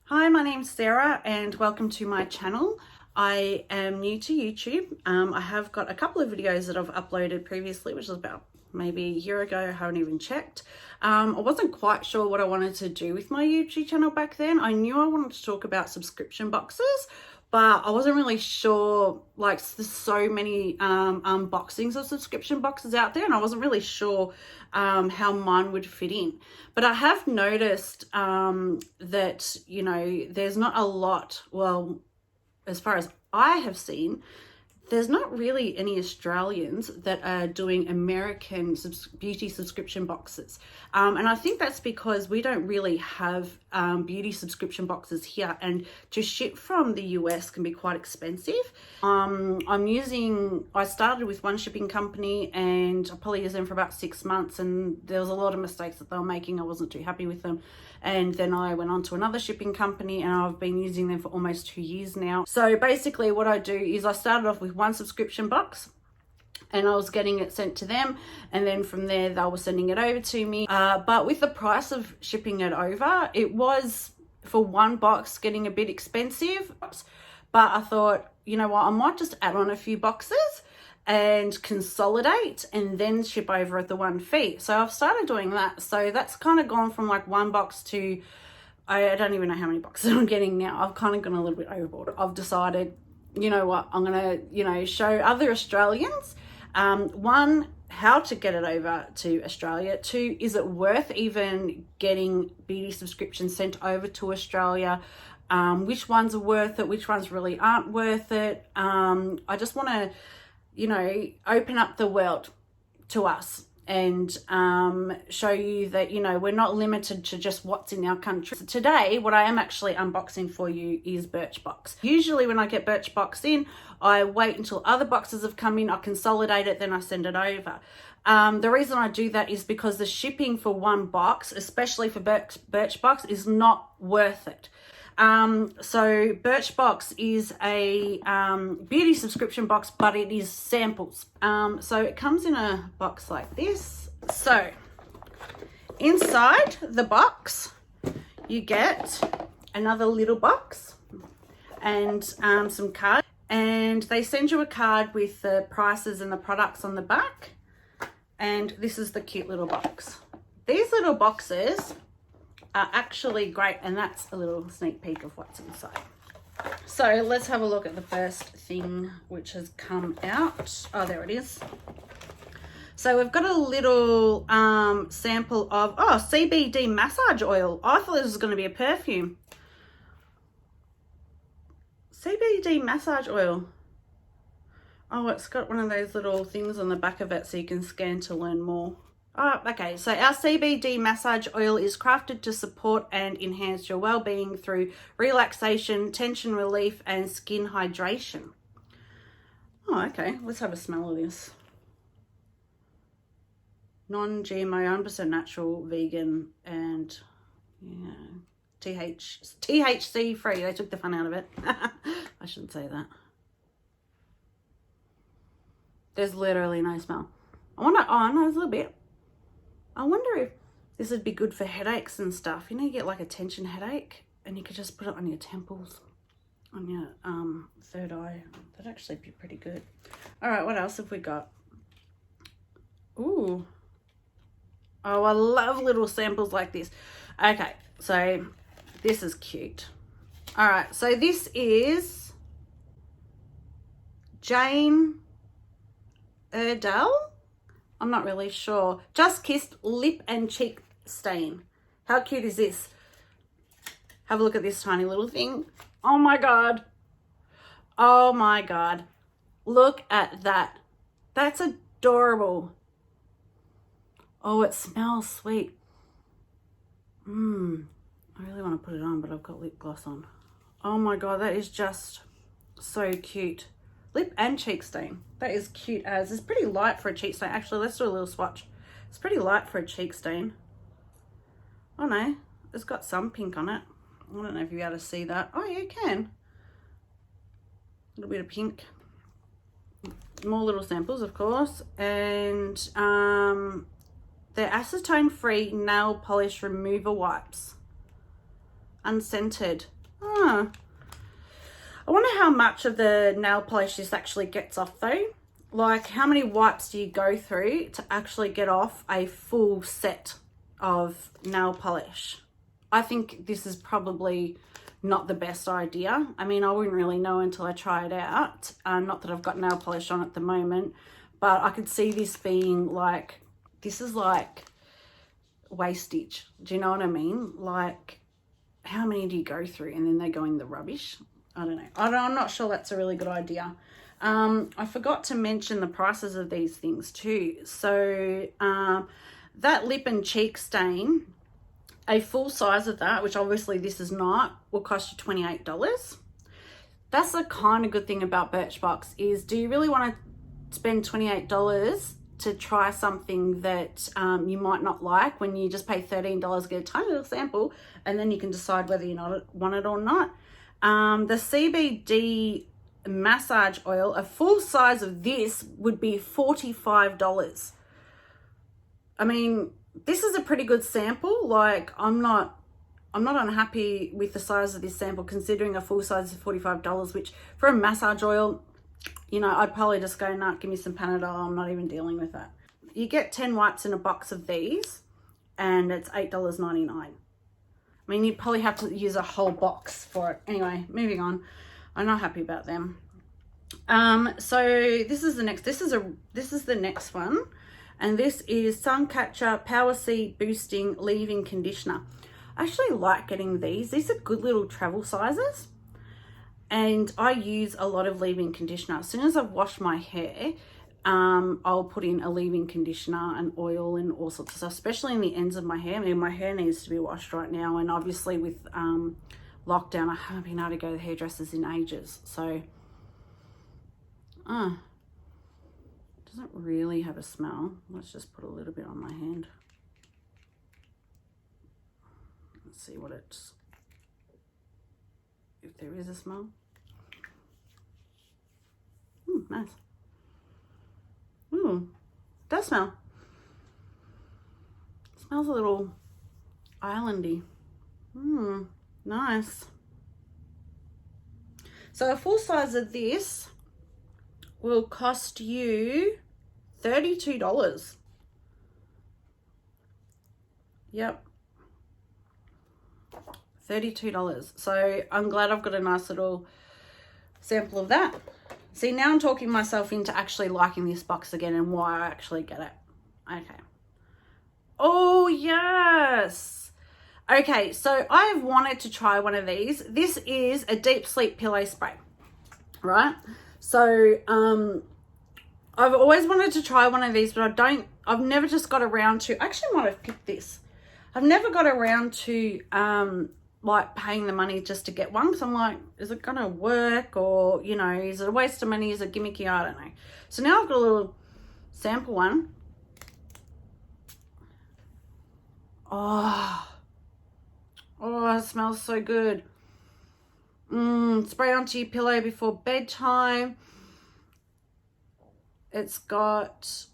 Hi, my name's Sarah and welcome to my channel. I am new to YouTube. I have got a couple of videos that I've uploaded previously, which was about maybe a year ago. I haven't even checked. I wasn't quite sure what I wanted to do with my YouTube channel back then. I knew I wanted to talk about subscription boxes, but I wasn't really sure, like there's so many unboxings of subscription boxes out there and I wasn't really sure how mine would fit in. But I have noticed that, you know, there's not a lot, well, as far as I have seen, there's not really any Australians that are doing American beauty subscription boxes. And I think that's because we don't really have beauty subscription boxes here, and to ship from the US can be quite expensive. I started with one shipping company and I probably used them for about 6 months, and there was a lot of mistakes that they were making. I wasn't too happy with them. And then I went on to another shipping company and I've been using them for almost 2 years now. So basically what I do is I started off with one subscription box and I was getting it sent to them, and then from there they were sending it over to me. But with the price of shipping it over, it was, for one box, getting a bit expensive. But I thought, you know what, I might just add on a few boxes and consolidate and then ship over at the one fee. So I've started doing that. So that's kind of gone from like one box to, I don't even know how many boxes I'm getting now. I've kind of gone a little bit overboard. I've decided, you know what, I'm gonna, show other Australians, one, how to get it over to Australia. Two, is it worth even getting beauty subscriptions sent over to Australia? Which ones are worth it? Which ones really aren't worth it? I just want to, open up the world to us and show you that, we're not limited to just what's in our country. So today, what I am actually unboxing for you is Birchbox. Usually when I get Birchbox in, I wait until other boxes have come in, I consolidate it, then I send it over. The reason I do that is because the shipping for one box, especially for Birchbox, is not worth it. So Birchbox is a beauty subscription box, but it is samples. So it comes in a box like this. So inside the box, you get another little box and some cards. And they send you a card with the prices and the products on the back. And this is the cute little box. These little boxes are actually great, and that's a little sneak peek of what's inside. So let's have a look at the first thing which has come out. Oh, there it is. So we've got a little sample of CBD massage oil. I thought this was going to be a perfume. CBD massage oil. Oh, it's got one of those little things on the back of it so you can scan to learn more. Oh, okay, so our CBD massage oil is crafted to support and enhance your well-being through relaxation, tension relief, and skin hydration. Oh, okay, let's have a smell of this. Non-GMO, 100% natural, vegan, and THC free. They took the fun out of it. I shouldn't say that. There's literally no smell. I wonder, oh no, there's a little bit. I wonder if this would be good for headaches and stuff. You get like a tension headache and you could just put it on your temples, on your third eye. That'd actually be pretty good. All right, what else have we got? Ooh. Oh, I love little samples like this. Okay, so this is cute. All right, so this is Jane Erdell. I'm not really sure. Just Kissed Lip and Cheek Stain. How cute is this? Have a look at this tiny little thing. Oh my God. Oh my God. Look at that. That's adorable. Oh, it smells sweet. I really want to put it on, but I've got lip gloss on. Oh my God, that is just so cute. Lip and cheek stain. That is cute as. It's pretty light for a cheek stain. Actually, let's do a little swatch. It's pretty light for a cheek stain. Oh no, it's got some pink on it. I don't know if you'll be able to see that. Oh, yeah, you can. A little bit of pink. More little samples, of course. And they're acetone-free nail polish remover wipes. Unscented. I wonder how much of the nail polish this actually gets off though. Like, how many wipes do you go through to actually get off a full set of nail polish? I think this is probably not the best idea. I mean, I wouldn't really know until I try it out. Not that I've got nail polish on at the moment, but I could see this being like, this is like wastage. Do you know what I mean? Like, how many do you go through and then they go in the rubbish? I don't know. I'm not sure that's a really good idea. I forgot to mention the prices of these things too. So that lip and cheek stain, a full size of that, which obviously this is not, will cost you $28. That's the kind of good thing about Birchbox is, do you really want to spend $28 to try something that you might not like when you just pay $13 to get a tiny little sample and then you can decide whether you want it or not? The CBD massage oil, a full size of this would be $45. I mean, this is a pretty good sample. Like, I'm not unhappy with the size of this sample, considering a full size is $45, which for a massage oil, you know, I'd probably just go, nah, give me some Panadol. I'm not even dealing with that. You get 10 wipes in a box of these and it's $8.99. I mean, you'd probably have to use a whole box for it. Anyway, moving on. I'm not happy about them. So this is the next, this is the next one. And this is Suncatcher Power C Boosting Leave-In Conditioner. I actually like getting these. These are good little travel sizes. And I use a lot of leave-in conditioner. As soon as I've washed my hair, I'll put in a leave-in conditioner and oil and all sorts of stuff, especially in the ends of my hair. I mean, my hair needs to be washed right now. And obviously with lockdown, I haven't been able to go to the hairdressers in ages. So, doesn't really have a smell. Let's just put a little bit on my hand. Let's see what it's, if there is a smell. Nice. Does smell. Smells a little islandy. Nice. So a full size of this will cost you $32. Yep. $32. So I'm glad I've got a nice little sample of that. See, now I'm talking myself into actually liking this box again and why I actually get it. Okay. Oh, yes. Okay, so I've wanted to try one of these. This is a deep sleep pillow spray, right? So I've always wanted to try one of these, but I've never just got around to, I actually might have picked this. I've never got around to like paying the money just to get one, because I'm like, is it gonna work, or, you know, is it a waste of money, is it gimmicky? I don't know. So now I've got a little sample one. Oh, it smells so good. Spray onto your pillow before bedtime. It's got,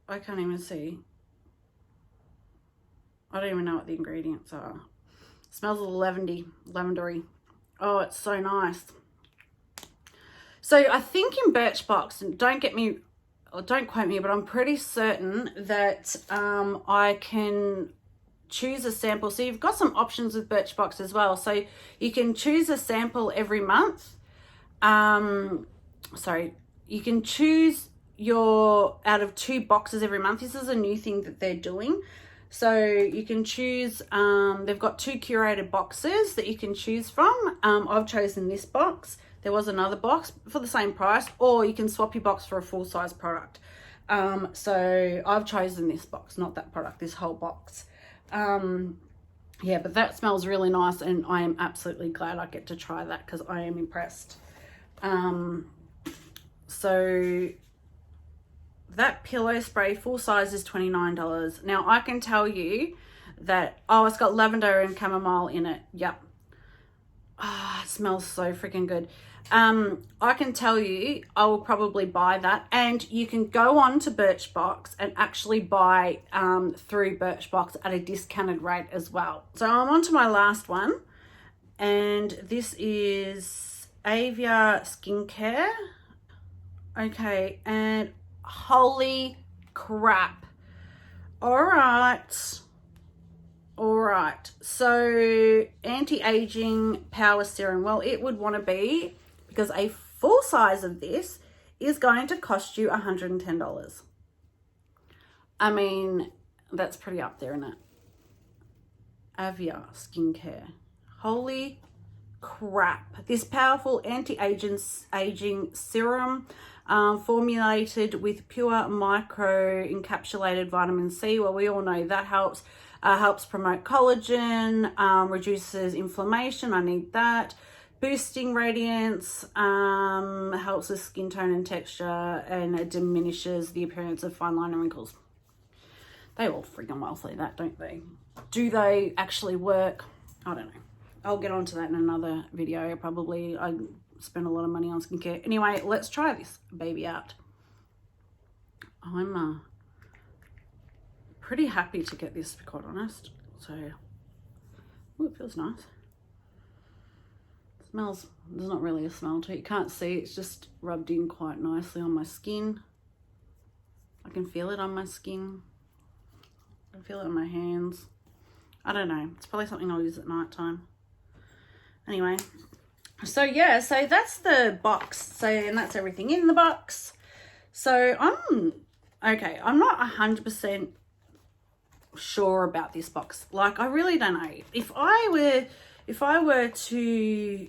I can't even see. I don't even know what the ingredients are. It smells a little lavendery. Oh, it's so nice. So I think in Birchbox, and don't quote me, but I'm pretty certain that I can choose a sample. So you've got some options with Birchbox as well. So you can choose a sample every month. Sorry, you can choose out of 2 boxes every month. This is a new thing that they're doing. So you can choose, they've got 2 curated boxes that you can choose from. I've chosen this box. There was another box for the same price, or you can swap your box for a full size product. So I've chosen this box, not that product, this whole box. Yeah, but that smells really nice, and I am absolutely glad I get to try that because I am impressed. So that pillow spray full size is $29. Now I can tell you that, it's got lavender and chamomile in it. Yep. It smells so freaking good. I can tell you I will probably buy that, and you can go on to Birchbox and actually buy through Birchbox at a discounted rate as well. So I'm on to my last one, and this is Avia Skincare. Okay, and holy crap. All right, so anti-aging power serum. Well, it would want to be, because a full size of this is going to cost you $110. I mean, that's pretty up there, isn't it? Avia Skincare. Holy crap. This powerful anti-aging serum, formulated with pure micro encapsulated vitamin C. Well, we all know that helps promote collagen, reduces inflammation. I need that. Boosting radiance, helps with skin tone and texture, and it diminishes the appearance of fine line and wrinkles. They all freaking well say that, don't they? Do they actually work? I don't know. I'll get onto that in another video. Probably I spend a lot of money on skincare. Anyway, let's try this baby out. I'm pretty happy to get this, to be quite honest. So, ooh, it feels nice. It smells, there's not really a smell to it. You can't see, it's just rubbed in quite nicely on my skin. I can feel it on my skin. I can feel it on my hands. I don't know. It's probably something I'll use at night time. Anyway, so yeah, so that's the box. So, and that's everything in the box. So I'm not 100% sure about this box. Like, I really don't know. If I were to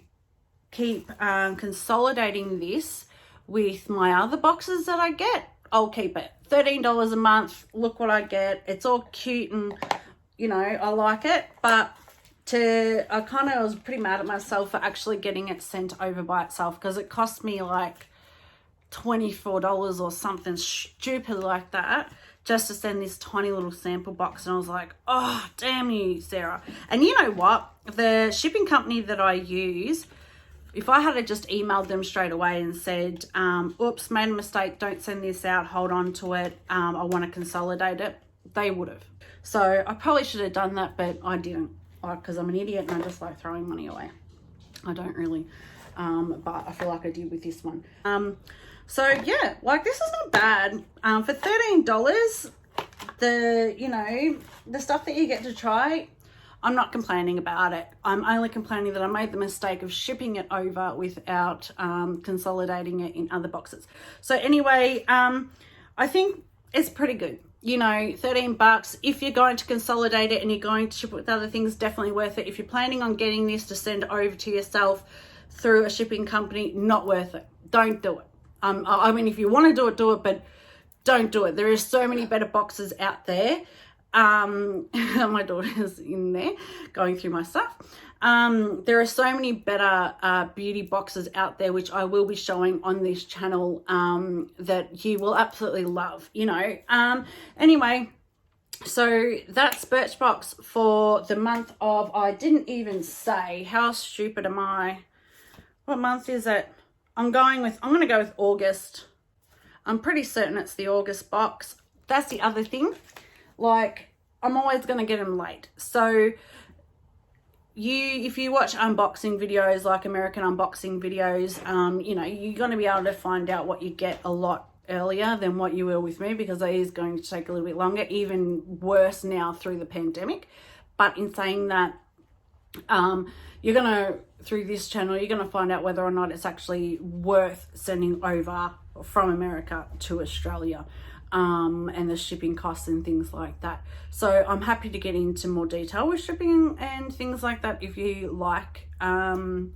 keep consolidating this with my other boxes that I get, I'll keep it. $13 a month. Look what I get. It's all cute and, you know, I like it. But I kind of was pretty mad at myself for actually getting it sent over by itself, because it cost me like $24 or something stupid like that just to send this tiny little sample box. And I was like, oh, damn you, Sarah. And you know what? The shipping company that I use, if I had just emailed them straight away and said, oops, made a mistake, don't send this out, hold on to it, I want to consolidate it, they would have. So I probably should have done that, but I didn't, because I'm an idiot and I just like throwing money away. I don't really, but I feel like I did with this one. So yeah, like, this is not bad. For $13, the stuff that you get to try, I'm not complaining about it. I'm only complaining that I made the mistake of shipping it over without consolidating it in other boxes. So anyway, I think it's pretty good. You know, $13. If you're going to consolidate it and you're going to ship it with other things, definitely worth it. If you're planning on getting this to send over to yourself through a shipping company, not worth it. Don't do it. I mean, if you want to do it, but don't do it. There are so many better boxes out there. My daughter's in there going through my stuff. There are so many better beauty boxes out there, which I will be showing on this channel, that you will absolutely love, you know. Anyway, so that's Birchbox for the month of, I didn't even say, how stupid am I? What month is it? I'm going to go with August. I'm pretty certain it's the August box. That's the other thing. Like, I'm always going to get them late. So if you watch unboxing videos, like American unboxing videos, you know, you're going to be able to find out what you get a lot earlier than what you will with me, because it is going to take a little bit longer, even worse now through the pandemic. But in saying that, through this channel, you're going to find out whether or not it's actually worth sending over from America to Australia, and the shipping costs and things like that. So I'm happy to get into more detail with shipping and things like that if you like, and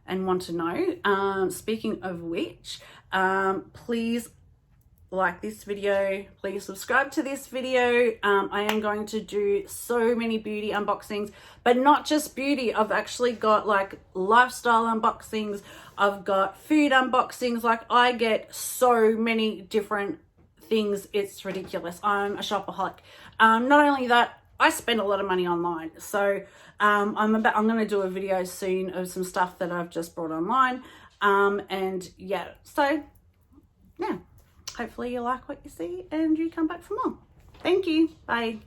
want to know. Speaking of which, please like this video, please subscribe to this video. I am going to do so many beauty unboxings, but not just beauty. I've actually got like lifestyle unboxings, I've got food unboxings. Like, I get so many different things, it's ridiculous. I'm a shopaholic. Not only that, I spend a lot of money online. So I'm going to do a video soon of some stuff that I've just brought online. And yeah, so yeah. Hopefully you like what you see and you come back for more. Thank you. Bye.